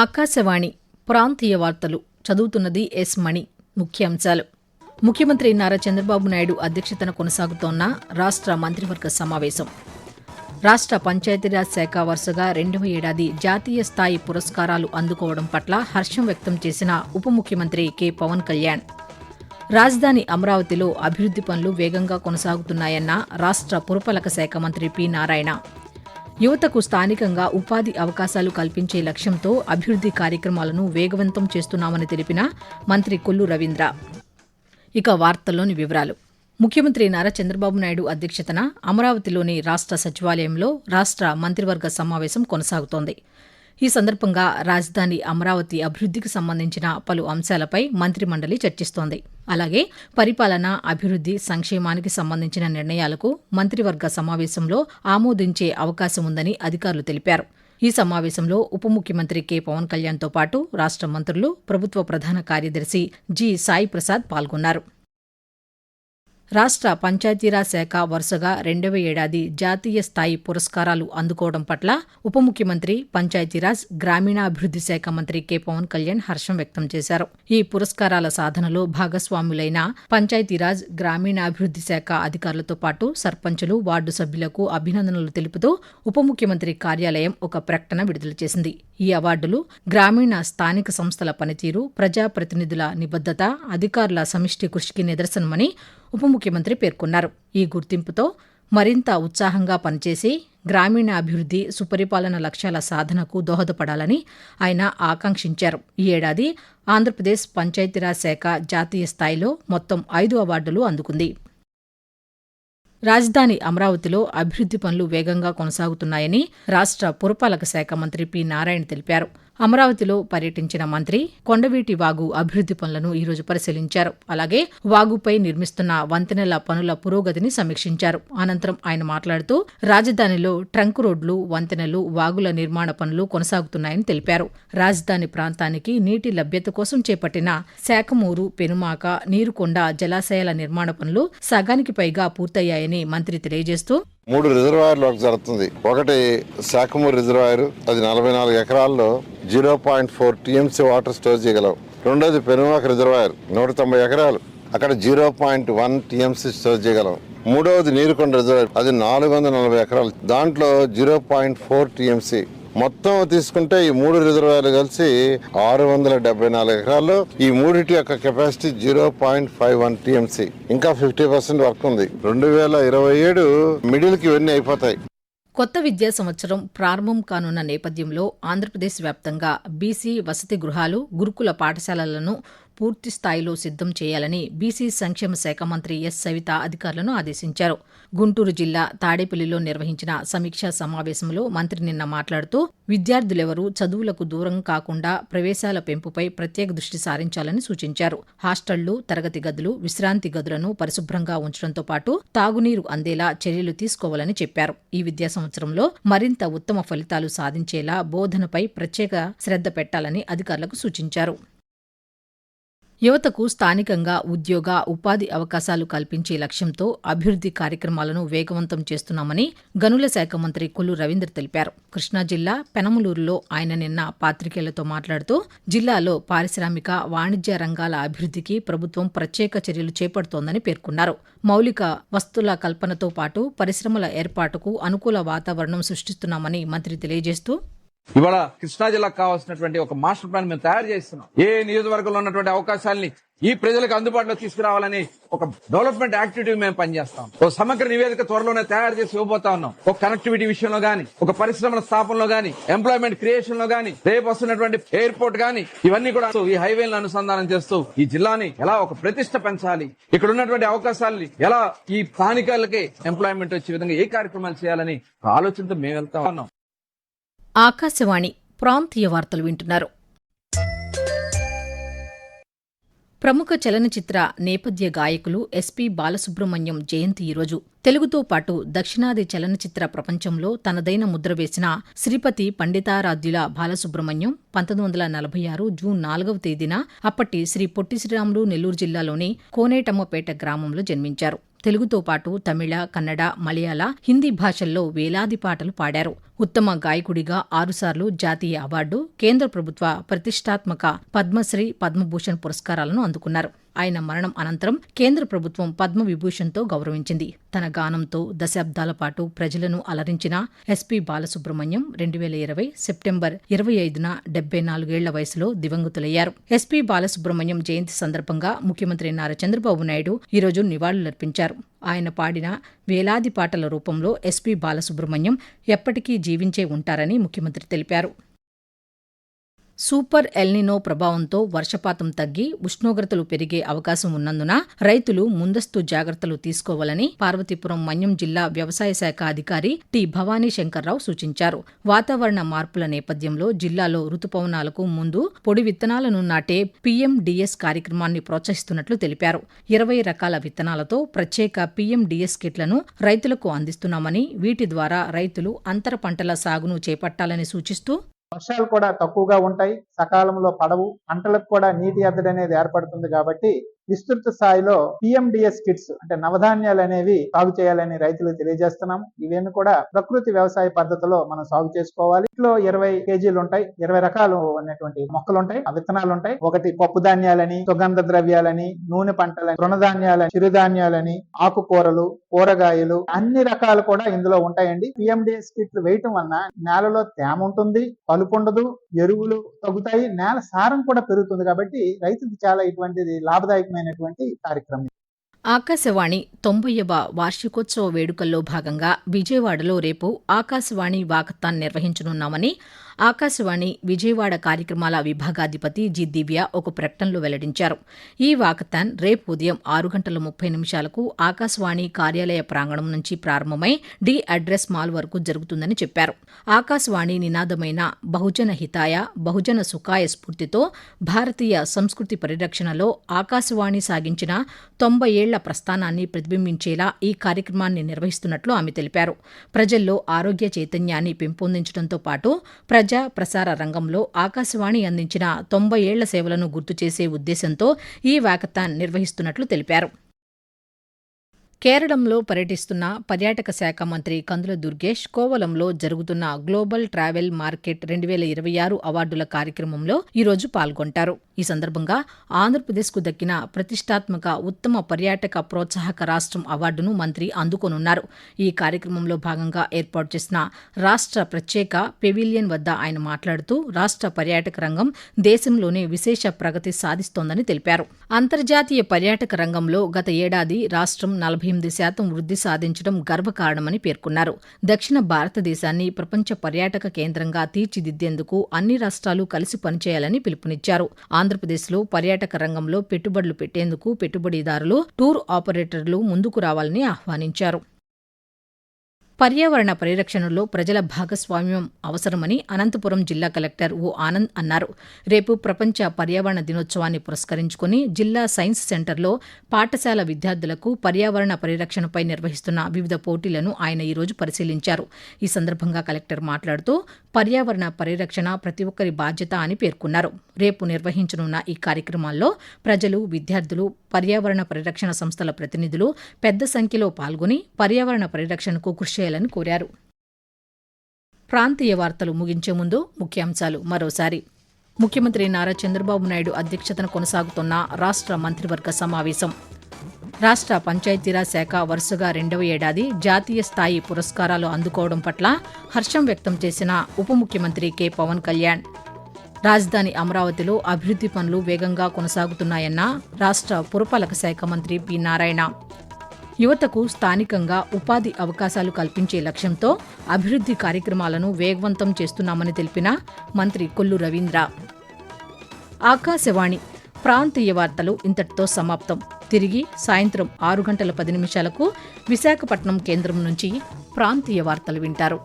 ఆకాశవాణి ప్రాంతీయ వార్తలు చదువుతున్నది ఎస్ మణి. ముఖ్యాంశాలు. ముఖ్యమంత్రి నారా చంద్రబాబు నాయుడు అధ్యక్షతన కొనసాగుతోన్న రాష్ట్ర మంత్రివర్గ సమావేశం. రాష్ట్ర పంచాయతీరాజ్ శాఖ వరుసగా 2వ ఏడాది జాతీయ స్థాయి పురస్కారాలు అందుకోవడం పట్ల హర్షం వ్యక్తం చేసిన ఉప ముఖ్యమంత్రి కె పవన్ కళ్యాణ్. రాజధాని అమరావతిలో అభివృద్ది పనులు వేగంగా కొనసాగుతున్నాయన్న రాష్ట్ర పురపాలక శాఖ మంత్రి పి నారాయణ. యువతకు స్థానికంగా ఉపాధి అవకాశాలు కల్పించే లక్ష్యంతో అభివృద్ది కార్యక్రమాలను వేగవంతం చేస్తున్నామని తెలిపిన మంత్రి కొల్లు రవీంద్ర. ఇక వార్తల్లోని వివరాలు. ముఖ్యమంత్రి నారా చంద్రబాబు నాయుడు అధ్యక్షతన అమరావతిలోని రాష్ట్ర సచివాలయంలో రాష్ట్ర మంత్రివర్గ సమావేశం కొనసాగుతోంది. ఈ సందర్భంగా రాజధాని అమరావతి అభివృద్దికి సంబంధించిన పలు అంశాలపై మంత్రిమండలి చర్చిస్తోంది. అలాగే పరిపాలన, అభివృద్ది, సంక్షేమానికి సంబంధించిన నిర్ణయాలకు మంత్రివర్గ సమావేశంలో ఆమోదించే అవకాశం ఉందని అధికారులు తెలిపారు. ఈ సమావేశంలో ఉప ముఖ్యమంత్రి కె పవన్ కళ్యాణ్తో పాటు రాష్ట్ర మంత్రులు, ప్రభుత్వ ప్రధాన కార్యదర్శి జి సాయి ప్రసాద్ పాల్గొన్నారు. రాష్ట్ర పంచాయతీరాజ్ శాఖ వరుసగా 2వ ఏడాది జాతీయ స్థాయి పురస్కారాలు అందుకోవడం పట్ల ఉప ముఖ్యమంత్రి, పంచాయతీరాజ్, గ్రామీణాభివృద్ది శాఖ మంత్రి కె పవన్ కళ్యాణ్ హర్షం వ్యక్తం చేశారు. ఈ పురస్కారాల సాధనలో భాగస్వాములైన పంచాయతీరాజ్, గ్రామీణాభివృద్ది శాఖ అధికారులతో పాటు సర్పంచులు, వార్డు సభ్యులకు అభినందనలు తెలుపుతూ ఉప ముఖ్యమంత్రి కార్యాలయం ఒక ప్రకటన విడుదల చేసింది. ఈ అవార్డులు గ్రామీణ స్థానిక సంస్థల పనితీరు, ప్రజాప్రతినిధుల నిబద్ధత, అధికారుల సమిష్టి కృషికి నిదర్శనమని ఉప ముఖ్యమంత్రి పేర్కొన్నారు. ఈ గుర్తింపుతో మరింత ఉత్సాహంగా పనిచేసి గ్రామీణాభివృద్ది, సుపరిపాలన లక్ష్యాల సాధనకు దోహదపడాలని ఆయన ఆకాంక్షించారు. ఈ ఏడాది ఆంధ్రప్రదేశ్ పంచాయతీరాజ్ శాఖ జాతీయ స్థాయిలో మొత్తం 5 అవార్డులు అందుకుంది. రాజధాని అమరావతిలో అభివృద్ది పనులు వేగంగా కొనసాగుతున్నాయని రాష్ట్ర పురపాలక శాఖ మంత్రి పి నారాయణ తెలిపారు. అమరావతిలో పర్యటించిన మంత్రి కొండవీటి వాగు అభివృద్ది పనులను ఈరోజు పరిశీలించారు. అలాగే వాగుపై నిర్మిస్తున్న వంతెనల పనుల పురోగతిని సమీక్షించారు. అనంతరం ఆయన మాట్లాడుతూ రాజధానిలో ట్రంక్ రోడ్లు, వంతెనలు, వాగుల నిర్మాణ పనులు కొనసాగుతున్నాయని తెలిపారు. రాజధాని ప్రాంతానికి నీటి లభ్యత కోసం చేపట్టిన శాఖమూరు, పెనుమాక, నీరుకొండ జలాశయాల నిర్మాణ పనులు సగానికి పైగా పూర్తయ్యాయని మంత్రి తెలియజేస్తూ 3 రిజర్వాయర్లు జరుగుతుంది. ఒకటి శాఖమూరు రిజర్వాయర్, అది 44 ఎకరాల్లో 0.4 టీఎంసీ వాటర్ స్టోర్ చేయగలవు. రెండోది పెనుమాక రిజర్వాయర్ 190 ఎకరాలు, అక్కడ 0.1 టీఎంసీ స్టోర్ చేయగలవు. మూడవది నీరుకొండ రిజర్వాయర్, అది 440 ఎకరాలు, దాంట్లో 0.4 టీఎంసీ. మొత్తం తీసుకుంటే ఈ 3 రిజర్వాయర్లు కలిసి 674 ఎకరాల్లో. ఈ మూడిటి యొక్క కెపాసిటీ 0.51 టీఎంసీ. ఇంకా 50% వర్క్ ఉంది. 2027 మిడిల్ కి ఇవన్నీ అయిపోతాయి. కొత్త విద్యా సంవత్సరం ప్రారంభం కానున్న నేపథ్యంలో ఆంధ్రప్రదేశ్ వ్యాప్తంగా బీసీ వసతి గృహాలు, గురుకుల పాఠశాలలను పూర్తి స్థాయిలో సిద్ధం చేయాలని బీసీ సంక్షేమ శాఖ మంత్రి ఎస్ సవిత అధికారులను ఆదేశించారు. గుంటూరు జిల్లా తాడేపల్లిలో నిర్వహించిన సమీక్షా సమావేశంలో మంత్రి నిన్న మాట్లాడుతూ విద్యార్థులెవరూ చదువులకు దూరం కాకుండా ప్రవేశాల పెంపుపై ప్రత్యేక దృష్టి సారించాలని సూచించారు. హాస్టళ్లు, తరగతి గదులు, విశ్రాంతి గదులను పరిశుభ్రంగా ఉంచడంతో పాటు తాగునీరు అందేలా చర్యలు తీసుకోవాలని చెప్పారు. ఈ విద్యా సంవత్సరంలో మరింత ఉత్తమ ఫలితాలు సాధించేలా బోధనపై ప్రత్యేక శ్రద్ధ పెట్టాలని అధికారులకు సూచించారు. యువతకు స్థానికంగా ఉద్యోగ, ఉపాధి అవకాశాలు కల్పించే లక్ష్యంతో అభివృద్ది కార్యక్రమాలను వేగవంతం చేస్తున్నామని గనుల శాఖ మంత్రి కొల్లు రవీంద్ర తెలిపారు. కృష్ణా జిల్లా పెనమలూరులో ఆయన నిన్న పాత్రికేయులతో మాట్లాడుతూ జిల్లాలో పారిశ్రామిక, వాణిజ్య రంగాల అభివృద్దికి ప్రభుత్వం ప్రత్యేక చర్యలు చేపడుతోందని పేర్కొన్నారు. మౌలిక వస్తుల కల్పనతో పాటు పరిశ్రమల ఏర్పాటుకు అనుకూల వాతావరణం సృష్టిస్తున్నామని మంత్రి తెలియజేస్తూ ఇవాళ కృష్ణా జిల్లాకు కావాల్సినటువంటి ఒక మాస్టర్ ప్లాన్ మేము తయారు చేస్తున్నాం. ఏ నియోజకవర్గంలో ఉన్నటువంటి అవకాశాలని ఈ ప్రజలకు అందుబాటులో తీసుకురావాలని ఒక డెవలప్మెంట్ యాక్టివిటీ మేము పనిచేస్తాం. ఒక సమగ్ర నివేదిక త్వరలోనే తయారు చేసి ఇవ్వబోతా ఉన్నాం. ఒక కనెక్టివిటీ విషయంలో గానీ, ఒక పరిశ్రమల స్థాపనలో గానీ, ఎంప్లాయ్మెంట్ క్రియేషన్ లో గానీ, రేపు వస్తున్నటువంటి ఎయిర్పోర్ట్ గానీ, ఇవన్నీ కూడా ఈ హైవేలను అనుసంధానం చేస్తూ ఈ జిల్లాని ఎలా ఒక ప్రతిష్ట పెంచాలి, ఇక్కడ ఉన్నటువంటి అవకాశాలని ఎలా ఈ స్థానికులకి ఎంప్లాయ్మెంట్ వచ్చే విధంగా ఏ కార్యక్రమాలు చేయాలని ఆలోచనతో మేము వెళ్తా ఉన్నాం. ఆకాశవాణి ప్రాంతీయ వార్తలు వింటున్నారు. ప్రముఖ చలనచిత్ర నేపథ్య గాయకులు ఎస్పీ బాలసుబ్రహ్మణ్యం జయంతి ఈరోజు. తెలుగుతో పాటు దక్షిణాది చలనచిత్ర ప్రపంచంలో తనదైన ముద్ర వేసిన శ్రీపతి పండితారాధ్యుల బాలసుబ్రహ్మణ్యం 1946 జూన్ 4వ తేదీన అప్పటి శ్రీ పొట్టి శ్రీరాములు నెల్లూరు జిల్లాలోని కోనేటమ్మపేట గ్రామంలో జన్మించారు. తెలుగుతో పాటు తమిళ, కన్నడ, మలయాళ, హిందీ భాషల్లో వేలాది పాటలు పాడారు. ఉత్తమ గాయకుడిగా 6 సార్లు జాతీయ అవార్డు, కేంద్ర ప్రభుత్వ ప్రతిష్టాత్మక పద్మశ్రీ, పద్మభూషణ్ పురస్కారాలను అందుకున్నారు. ఆయన మరణం అనంతరం కేంద్ర ప్రభుత్వం పద్మవిభూషణ్తో గౌరవించింది. తన గానంతో దశాబ్దాల పాటు ప్రజలను అలరించిన ఎస్పీ బాలసుబ్రహ్మణ్యం 2020 సెప్టెంబర్ 25న 74 ఏళ్ల వయసులో దివంగతులయ్యారు. ఎస్పీ బాలసుబ్రహ్మణ్యం జయంతి సందర్భంగా ముఖ్యమంత్రి నారా చంద్రబాబు నాయుడు ఈరోజు నివాళులర్పించారు. ఆయన పాడిన వేలాది పాటల రూపంలో ఎస్పీ బాలసుబ్రహ్మణ్యం ఎప్పటికీ జీవించే ఉంటారని ముఖ్యమంత్రి తెలిపారు. సూపర్ ఎల్నినో ప్రభావంతో వర్షపాతం తగ్గి ఉష్ణోగ్రతలు పెరిగే అవకాశం ఉన్నందున రైతులు ముందస్తు జాగ్రత్తలు తీసుకోవాలని పార్వతీపురం మన్యం జిల్లా వ్యవసాయ శాఖ అధికారి టి భవానీ శంకర్రావు సూచించారు. వాతావరణ మార్పుల నేపథ్యంలో జిల్లాలో రుతుపవనాలకు ముందు పొడి విత్తనాలను నాటే పీఎండీఎస్ కార్యక్రమాన్ని ప్రోత్సహిస్తున్నట్లు తెలిపారు. 20 రకాల విత్తనాలతో ప్రత్యేక పీఎండీఎస్ కిట్లను రైతులకు అందిస్తున్నామని, వీటి ద్వారా రైతులు అంతర పంటల సాగును చేపట్టాలని సూచిస్తూ, వర్షాలు కూడా తక్కువగా ఉంటాయి, సకాలంలో పడవు, పంటలకు కూడా నీటి ఎద్దడి అనేది ఏర్పడుతుంది. కాబట్టి విస్తృత స్థాయిలో పిఎండిఎస్ కిట్స్ అంటే నవధాన్యాలు అనేవి సాగు చేయాలని రైతులకు తెలియజేస్తున్నాము. ఇవన్నీ కూడా ప్రకృతి వ్యవసాయ పద్ధతిలో మనం సాగు చేసుకోవాలి. ఇంట్లో 20 కేజీలు ఉంటాయి, 20 రకాలు అనేటువంటి మొక్కలు ఉంటాయి, విత్తనాలు ఉంటాయి. ఒకటి పప్పు ధాన్యాలని, సుగంధ ద్రవ్యాలని, నూనె పంటలని, తృణధాన్యాలని, చిరుధాన్యాలని, ఆకుకూరలు, కూరగాయలు, అన్ని రకాలు కూడా ఇందులో ఉంటాయండి. పిఎండిఎస్ కిట్లు వేయటం వలన నేలలో తేమ ఉంటుంది, కలుపు ఉండదు, ఎరువులు తగ్గుతాయి, నేల సారం కూడా పెరుగుతుంది. కాబట్టి రైతులకు చాలా ఇటువంటిది లాభదాయకమైనటువంటి కార్యక్రమం. ఆకాశవాణి 90వ వార్షికోత్సవ వేడుకల్లో భాగంగా విజయవాడలో రేపు ఆకాశవాణి వాకథాన్ నిర్వహించనున్నామని ఆకాశవాణి విజయవాడ కార్యక్రమాల విభాగాధిపతి జి దివ్య ఒక ప్రకటనలో వెల్లడించారు. ఈ వాకథాన్ రేపు ఉదయం 6:30 ఆకాశవాణి కార్యాలయ ప్రాంగణం నుంచి ప్రారంభమై డి అడ్రస్ మాల్ వరకు జరుగుతుందని చెప్పారు. ఆకాశవాణి నినాదమైన బహుజన హితాయ, బహుజన సుఖాయ స్ఫూర్తితో భారతీయ సంస్కృతి పరిరక్షణలో ఆకాశవాణి సాగించిన 90 ఏళ్ల ప్రస్థానాన్ని ప్రతిబింబించేలా ఈ కార్యక్రమాన్ని నిర్వహిస్తున్నట్లు ఆమె తెలిపారు. ప్రజల్లో ఆరోగ్య చైతన్యాన్ని పెంపొందించడంతో పాటు ప్రజా ప్రసార రంగంలో ఆకాశవాణి అందించిన 90 ఏళ్ల సేవలను గుర్తు చేసే ఉద్దేశంతో ఈ వాకథాన్ నిర్వహిస్తున్నట్లు తెలిపారు. కేరళంలో పర్యటిస్తున్న పర్యాటక శాఖ మంత్రి కందుల దుర్గేష్ కోవలంలో జరుగుతున్న గ్లోబల్ ట్రావెల్ మార్కెట్ 2026 అవార్డుల కార్యక్రమంలో ఈరోజు పాల్గొంటారు. ఈ సందర్భంగా ఆంధ్రప్రదేశ్కు దక్కిన ప్రతిష్టాత్మక ఉత్తమ పర్యాటక ప్రోత్సాహక రాష్ట్రం అవార్డును మంత్రి అందుకోనున్నారు. ఈ కార్యక్రమంలో భాగంగా ఏర్పాటు చేసిన రాష్ట్ర ప్రత్యేక పెవిలియన్ వద్ద ఆయన మాట్లాడుతూ రాష్ట్ర పర్యాటక రంగం దేశంలోనే విశేష ప్రగతి సాధిస్తోందని తెలిపారు. అంతర్జాతీయ పర్యాటక రంగంలో గత ఏడాది రాష్ట్రం 48% వృద్ధి సాధించడం గర్వకారణమని పేర్కొన్నారు. దక్షిణ భారతదేశాన్ని ప్రపంచ పర్యాటక కేంద్రంగా తీర్చిదిద్దేందుకు అన్ని రాష్ట్రాలు కలిసి పనిచేయాలని పిలుపునిచ్చారు. ఆంధ్రప్రదేశ్లో పర్యాటక రంగంలో పెట్టుబడులు పెట్టేందుకు పెట్టుబడిదారులు, టూర్ ఆపరేటర్లు ముందుకు రావాలని ఆహ్వానించారు. పర్యావరణ పరిరక్షణలో ప్రజల భాగస్వామ్యం అవసరమని అనంతపురం జిల్లా కలెక్టర్ ఓ ఆనంద్ అన్నారు. రేపు ప్రపంచ పర్యావరణ దినోత్సవాన్ని పురస్కరించుకుని జిల్లా సైన్స్ సెంటర్లో పాఠశాల విద్యార్థులకు పర్యావరణ పరిరక్షణపై నిర్వహిస్తున్న వివిధ పోటీలను ఆయన ఈరోజు పరిశీలించారు. ఈ సందర్భంగా కలెక్టర్ మాట్లాడుతూ పర్యావరణ పరిరక్షణ ప్రతి ఒక్కరి బాధ్యత అని పేర్కొన్నారు. రేపు నిర్వహించనున్న ఈ కార్యక్రమాల్లో ప్రజలు, విద్యార్థులు, పర్యావరణ పరిరక్షణ సంస్థల ప్రతినిధులు పెద్ద సంఖ్యలో పాల్గొని పర్యావరణ పరిరక్షణకు కృషి చేయాలని కోరారు. ప్రాంతీయ వార్తలు ముగించే ముందు ముఖ్యాంశాలు మరోసారి. ముఖ్యమంత్రి నారా చంద్రబాబు నాయుడు అధ్యక్షతన కొనసాగుతున్న రాష్ట్ర మంత్రివర్గ సమావేశం. రాష్ట్ర పంచాయతీరాజ్ శాఖ వరుసగా 2వ ఏడాది జాతీయ స్థాయి పురస్కారాలు అందుకోవడం పట్ల హర్షం వ్యక్తం చేసిన ఉప ముఖ్యమంత్రి కె పవన్ కళ్యాణ్. రాజధాని అమరావతిలో అభివృద్ధి పనులు వేగంగా కొనసాగుతున్నాయన్న రాష్ట్ర పురపాలక శాఖ మంత్రి పి నారాయణ. యువతకు స్థానికంగా ఉపాధి అవకాశాలు కల్పించే లక్ష్యంతో అభివృద్ధి కార్యక్రమాలను వేగవంతం చేస్తున్నామని తెలిపిన మంత్రి కొల్లు రవీంద్ర. ఆకాశవాణి ప్రాంతీయ వార్తలు ఇంతటితో సమాప్తం. తిరిగి సాయంత్రం 6:10 విశాఖపట్నం కేంద్రం నుంచి ప్రాంతీయ వార్తలు వింటారు.